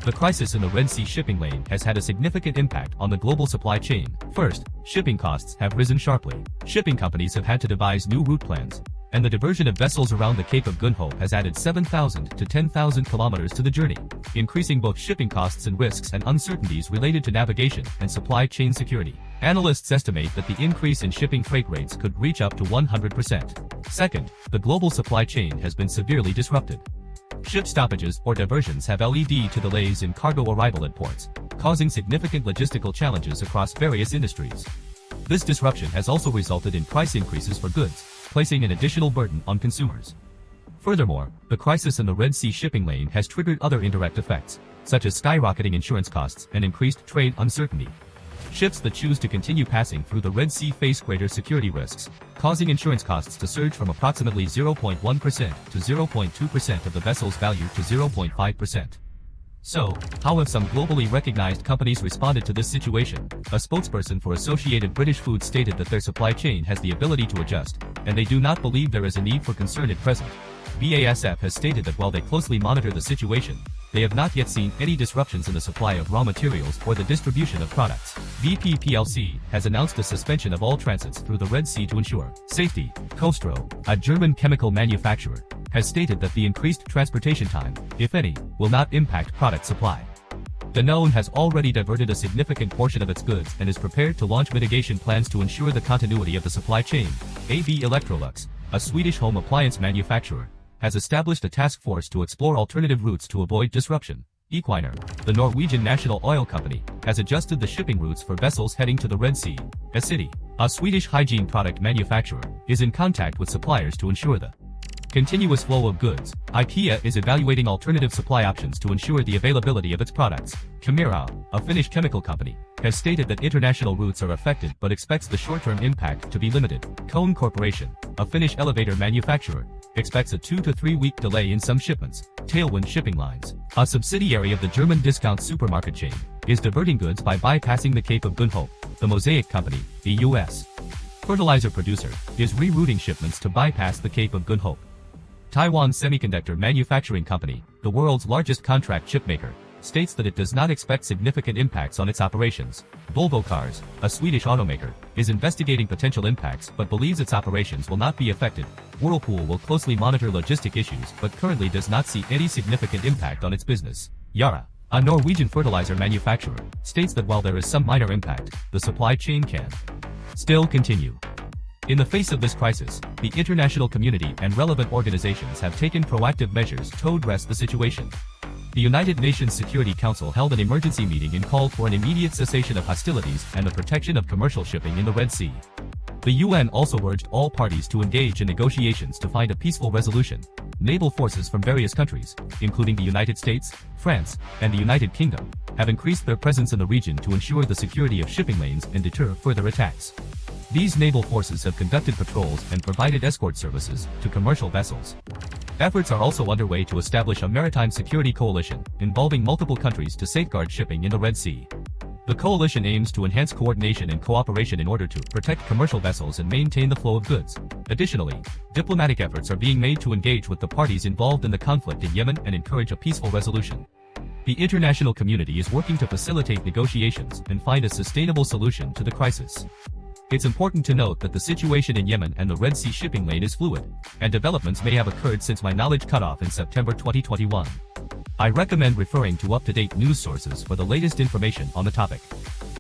The crisis in the Red Sea shipping lane has had a significant impact on the global supply chain. First, shipping costs have risen sharply. Shipping companies have had to devise new route plans, and the diversion of vessels around the Cape of Good Hope has added 7,000 to 10,000 kilometers to the journey, increasing both shipping costs and risks and uncertainties related to navigation and supply chain security. Analysts estimate that the increase in shipping freight rates could reach up to 100%. Second, the global supply chain has been severely disrupted. Ship stoppages or diversions have led to delays in cargo arrival at ports, causing significant logistical challenges across various industries. This disruption has also resulted in price increases for goods, placing an additional burden on consumers. Furthermore, the crisis in the Red Sea shipping lane has triggered other indirect effects, such as skyrocketing insurance costs and increased trade uncertainty. Ships that choose to continue passing through the Red Sea face greater security risks, causing insurance costs to surge from approximately 0.1% to 0.2% of the vessel's value to 0.5%. So, how have some globally recognized companies responded to this situation? A spokesperson for Associated British Foods stated that their supply chain has the ability to adjust, and they do not believe there is a need for concern at present. BASF has stated that while they closely monitor the situation, they have not yet seen any disruptions in the supply of raw materials or the distribution of products. BP plc has announced a suspension of all transits through the Red Sea to ensure safety. Costro, a German chemical manufacturer, has stated that the increased transportation time, if any, will not impact product supply. Danone has already diverted a significant portion of its goods and is prepared to launch mitigation plans to ensure the continuity of the supply chain. AB Electrolux, a Swedish home appliance manufacturer, has established a task force to explore alternative routes to avoid disruption. Equinor, the Norwegian national oil company, has adjusted the shipping routes for vessels heading to the Red Sea. Essity, a Swedish hygiene product manufacturer, is in contact with suppliers to ensure the continuous flow of goods. IKEA is evaluating alternative supply options to ensure the availability of its products. Kemira, a Finnish chemical company, has stated that international routes are affected but expects the short-term impact to be limited. Cone Corporation, a Finnish elevator manufacturer, expects a 2 to 3 week delay in some shipments. Tailwind Shipping Lines, a subsidiary of the German discount supermarket chain, is diverting goods by bypassing the Cape of Good Hope. The Mosaic Company, a U.S. fertilizer producer, is rerouting shipments to bypass the Cape of Good Hope. Taiwan Semiconductor Manufacturing Company, the world's largest contract chip maker, states that it does not expect significant impacts on its operations. Volvo Cars, a Swedish automaker, is investigating potential impacts but believes its operations will not be affected. Whirlpool will closely monitor logistic issues but currently does not see any significant impact on its business. Yara, a Norwegian fertilizer manufacturer, states that while there is some minor impact, the supply chain can still continue. In the face of this crisis, the international community and relevant organizations have taken proactive measures to address the situation. The United Nations Security Council held an emergency meeting and called for an immediate cessation of hostilities and the protection of commercial shipping in the Red Sea. The UN also urged all parties to engage in negotiations to find a peaceful resolution. Naval forces from various countries, including the United States, France, and the United Kingdom, have increased their presence in the region to ensure the security of shipping lanes and deter further attacks. These naval forces have conducted patrols and provided escort services to commercial vessels. Efforts are also underway to establish a maritime security coalition involving multiple countries to safeguard shipping in the Red Sea. The coalition aims to enhance coordination and cooperation in order to protect commercial vessels and maintain the flow of goods. Additionally, diplomatic efforts are being made to engage with the parties involved in the conflict in Yemen and encourage a peaceful resolution. The international community is working to facilitate negotiations and find a sustainable solution to the crisis. It's important to note that the situation in Yemen and the Red Sea shipping lane is fluid, and developments may have occurred since my knowledge cutoff in September 2021. I recommend referring to up-to-date news sources for the latest information on the topic.